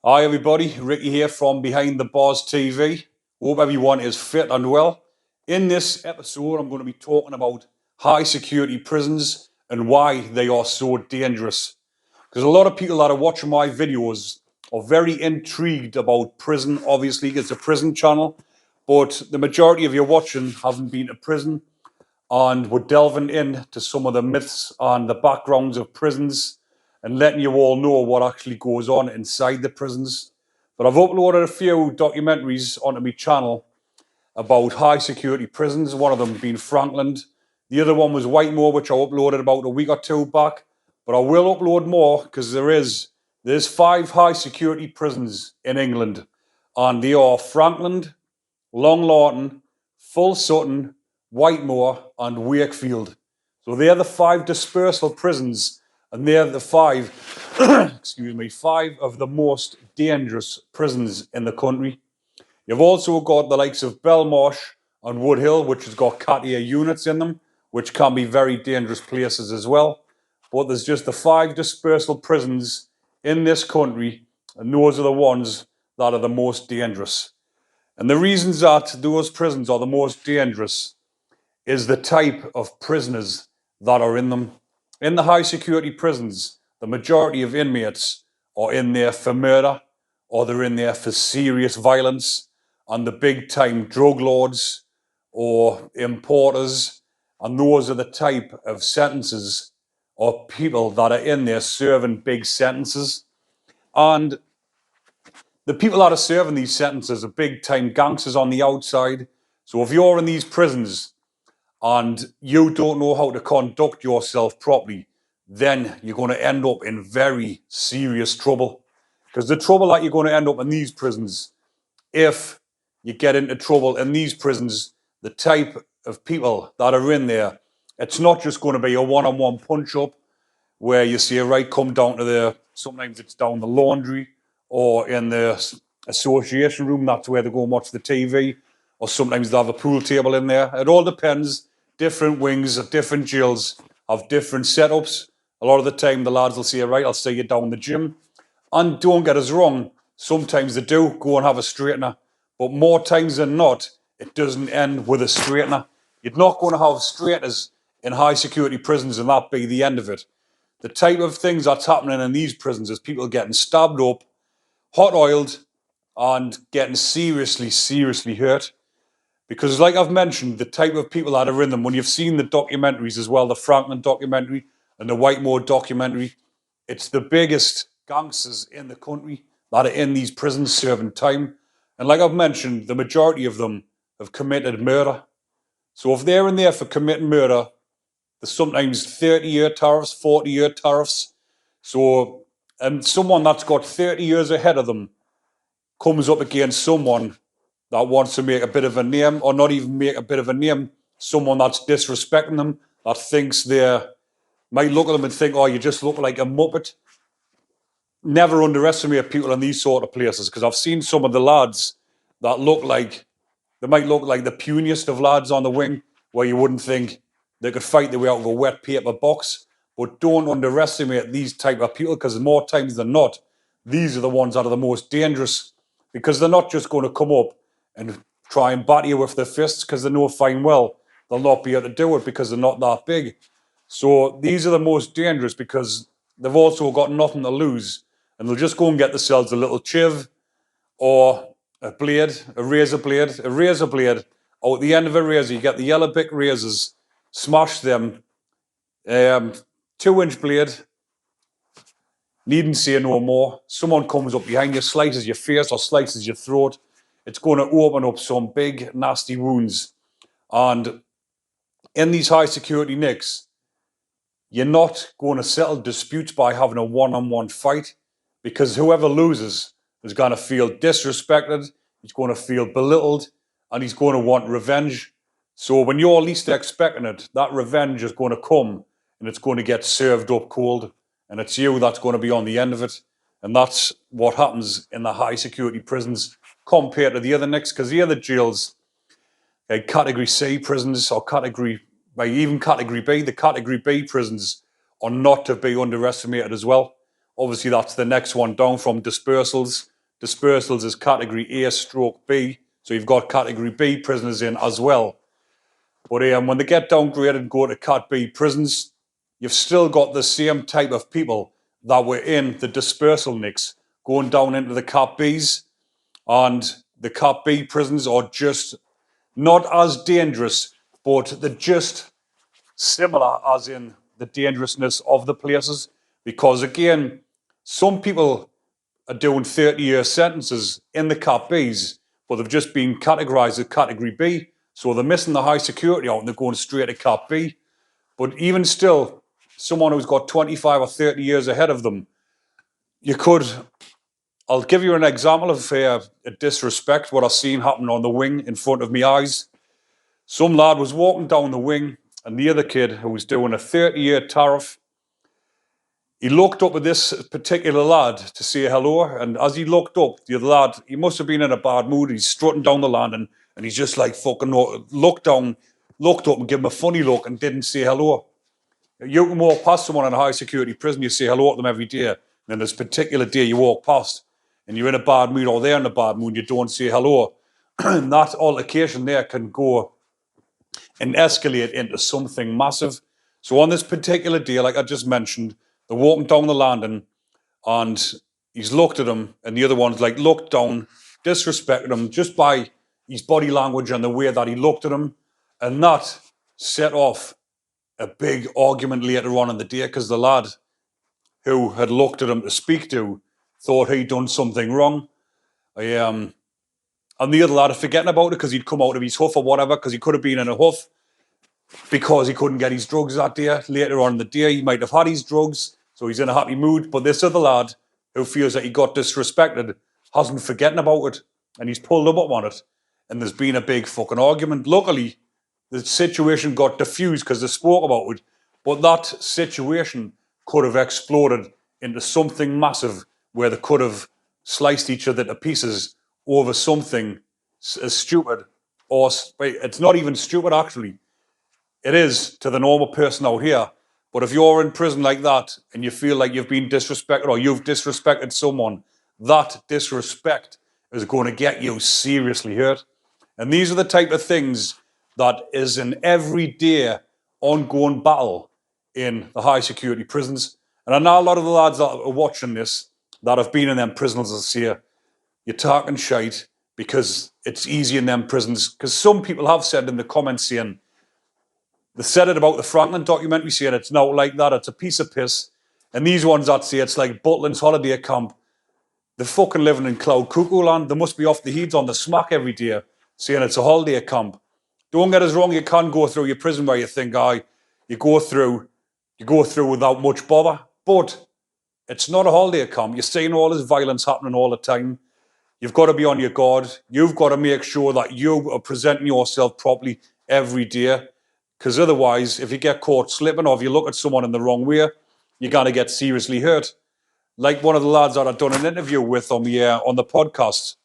Hi everybody, Ricky here from Behind the Bars TV. Hope everyone is fit and well. In this episode, I'm going to be talking about high security prisons and why they are so dangerous. Because a lot of people that are watching my videos are very intrigued about prison. Obviously, it's a prison channel, but the majority of you watching haven't been to prison, and we're delving into some of the myths and the backgrounds of prisons and letting you all know what actually goes on inside the prisons. But I've uploaded a few documentaries onto my channel about high security prisons, one of them being Frankland. The other one was Whitemore, which I uploaded about a week or two back. But I will upload more because there's 5 high security prisons in England. And they are Frankland, Long Lawton, Full Sutton, Whitemore, and Wakefield. So they're the 5 dispersal prisons, and they're the 5, excuse me, 5 of the most dangerous prisons in the country. You've also got the likes of Belmarsh and Woodhill, which has got Cat A units in them, which can be very dangerous places as well. But there's just the 5 dispersal prisons in this country, and those are the ones that are the most dangerous. And the reasons that those prisons are the most dangerous is the type of prisoners that are in them. In the high security prisons, the majority of inmates are in there for murder, or they're in there for serious violence, and the big time drug lords or importers. And those are the type of sentences or people that are in there serving big sentences. And the people that are serving these sentences are big time gangsters on the outside. So if you're in these prisons and you don't know how to conduct yourself properly, then you're going to end up in very serious trouble. Because the trouble that you're going to end up in these prisons, if you get into trouble in these prisons, the type of people that are in there, it's not just going to be a one-on-one punch-up where you see, right, come down to sometimes it's down the laundry or in the association room. That's where they go and watch the TV. Or sometimes they have a pool table in there. It all depends. Different wings of different jails have different setups. A lot of the time, the lads will say, right, I'll see you down the gym. And don't get us wrong, sometimes they do go and have a straightener. But more times than not, it doesn't end with a straightener. You're not going to have straighteners in high security prisons and that be the end of it. The type of things that's happening in these prisons is people getting stabbed up, hot oiled, and getting seriously, seriously hurt. Because, like I've mentioned, the type of people that are in them, when you've seen the documentaries as well, the Franklin documentary and the Whitemore documentary, it's the biggest gangsters in the country that are in these prisons serving time. And like I've mentioned, the majority of them have committed murder. So if they're in there for committing murder, there's sometimes 30-year tariffs, 40-year tariffs. So, and someone that's got 30 years ahead of them comes up against someone that wants to make a bit of a name, or not even make a bit of a name, someone that's disrespecting them, that thinks might look at them and think, oh, you just look like a muppet. Never underestimate people in these sort of places, because I've seen some of the lads that might look like the puniest of lads on the wing, where you wouldn't think they could fight their way out of a wet paper box. But don't underestimate these type of people, because more times than not, these are the ones that are the most dangerous, because they're not just going to come up and try and batter you with their fists, because they know fine well they'll not be able to do it because they're not that big. So these are the most dangerous because they've also got nothing to lose, and they'll just go and get themselves a little chiv or a blade, a razor blade. A razor blade, out the end of a razor, you get the yellow bic razors, smash them. 2-inch blade, needn't say no more. Someone comes up behind you, slices your face or slices your throat. It's going to open up some big, nasty wounds. And in these high security nicks, you're not going to settle disputes by having a one-on-one fight, because whoever loses is going to feel disrespected, he's going to feel belittled, and he's going to want revenge. So when you're least expecting it, that revenge is going to come, and it's going to get served up cold, and it's you that's going to be on the end of it. And that's what happens in the high security prisons compared to the other nicks, because the other jails, category C prisons, or even category B, the category B prisons are not to be underestimated as well. Obviously, that's the next one down from dispersals. dispersals is category A stroke B. So you've got category B prisoners in as well. But when they get downgraded and go to Cat B prisons, you've still got the same type of people that were in the dispersal nicks going down into the Cat Bs. And the Cat B prisons are just not as dangerous, but they're just similar as in the dangerousness of the places. Because again, some people are doing 30-year sentences in the Cat Bs, but they've just been categorised as Category B. So they're missing the high security out and they're going straight to Cat B. But even still, someone who's got 25 or 30 years ahead of them, I'll give you an example of a disrespect, what I've seen happen on the wing in front of my eyes. Some lad was walking down the wing and the other kid who was doing a 30-year tariff, he looked up at this particular lad to say hello, and as he looked up, the other lad, he must have been in a bad mood. He's strutting down the landing, and he's just like fucking looked up and gave him a funny look and didn't say hello. You can walk past someone in a high security prison, you say hello to them every day, and then there's a particular day you walk past, and you're in a bad mood or they're in a bad mood, you don't say hello. And that altercation there can go and escalate into something massive. So on this particular day, like I just mentioned, they're walking down the landing and he's looked at him and the other one's like looked down, disrespected him just by his body language and the way that he looked at him. And that set off a big argument later on in the day because the lad who had looked at him to speak to thought he'd done something wrong. And the other lad forgetting about it because he'd come out of his huff or whatever, because he could have been in a huff because he couldn't get his drugs that day. Later on in the day, he might have had his drugs, so he's in a happy mood. But this other lad who feels that he got disrespected hasn't forgotten about it, and he's pulled him up on it. And there's been a big fucking argument. Luckily, the situation got diffused because they spoke about it. But that situation could have exploded into something massive where they could have sliced each other to pieces over something as stupid. Or it's not even stupid, actually. It is to the normal person out here. But if you're in prison like that and you feel like you've been disrespected or you've disrespected someone, that disrespect is going to get you seriously hurt. And these are the type of things that is an everyday ongoing battle in the high security prisons. And I know a lot of the lads that are watching this that have been in them prisons this year, you're talking shite because it's easy in them prisons. Because some people have said in the comments saying, they said it about the Franklin documentary, saying it's not like that, it's a piece of piss. And these ones that say it's like Butlin's holiday camp, they're fucking living in cloud cuckoo land. They must be off the heads on the smack every day, saying it's a holiday camp. Don't get us wrong, you can go through your prison where you think, you go through without much bother. But it's not a holiday camp. You're seeing all this violence happening all the time. You've got to be on your guard. You've got to make sure that you are presenting yourself properly every day. Because otherwise, if you get caught slipping or if you look at someone in the wrong way, you're going to get seriously hurt. Like one of the lads that I've done an interview with on the podcast,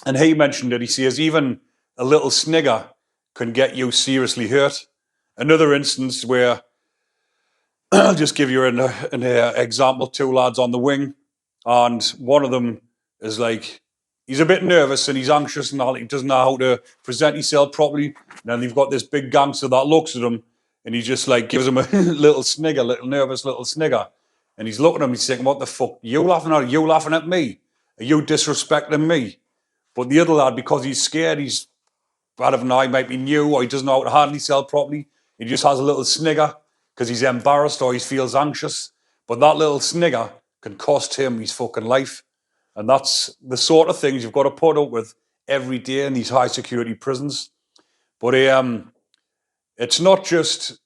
and he mentioned it. He says even a little snigger can get you seriously hurt. Another instance where I'll just give you an example. Two lads on the wing, and one of them is like, he's a bit nervous and he's anxious and all. He doesn't know how to present himself properly. And then you've got this big gangster that looks at him and he just like gives him a little snigger, nervous little snigger. And he's looking at him, he's thinking, what the fuck are you laughing at? Are you laughing at me? Are you disrespecting me? But the other lad, because he's scared, he's bad of an eye, might be new, or he doesn't know how to handle himself properly. He just has a little snigger because he's embarrassed or he feels anxious. But that little snigger can cost him his fucking life. And that's the sort of things you've got to put up with every day in these high security prisons. But it's not just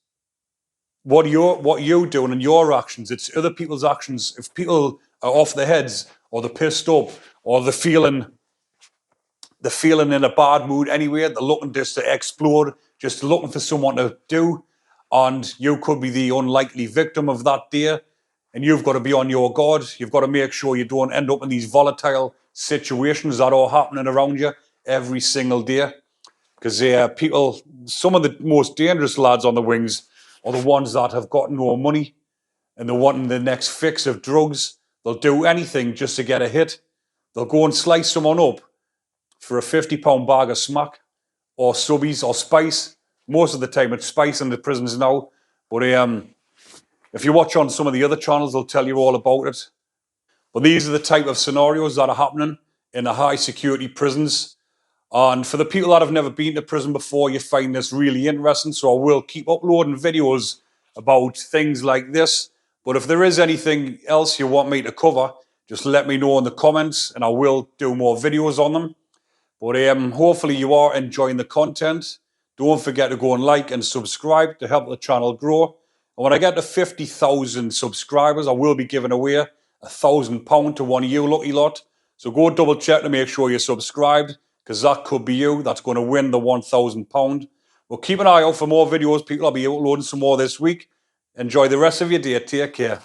what you're doing and your actions, it's other people's actions. If people are off their heads or they're pissed up or they're feeling in a bad mood anyway, they're looking just to explode, just looking for someone to do, and you could be the unlikely victim of that day. And you've got to be on your guard. You've got to make sure you don't end up in these volatile situations that are happening around you every single day. Because some of the most dangerous lads on the wings are the ones that have got no money and they're wanting the next fix of drugs. They'll do anything just to get a hit. They'll go and slice someone up for a £50 bag of smack or subbies or spice. Most of the time it's spice in the prisons now. But if you watch on some of the other channels, they'll tell you all about it. But these are the type of scenarios that are happening in the high security prisons. And for the people that have never been to prison before, you find this really interesting. So I will keep uploading videos about things like this. But if there is anything else you want me to cover, just let me know in the comments and I will do more videos on them. But hopefully you are enjoying the content. Don't forget to go and like and subscribe to help the channel grow. And when I get to 50,000 subscribers, I will be giving away £1,000 to one of you lucky lot. So go double check to make sure you're subscribed, because that could be you that's going to win the £1,000. Well, keep an eye out for more videos, people. I'll be uploading some more this week. Enjoy the rest of your day. Take care.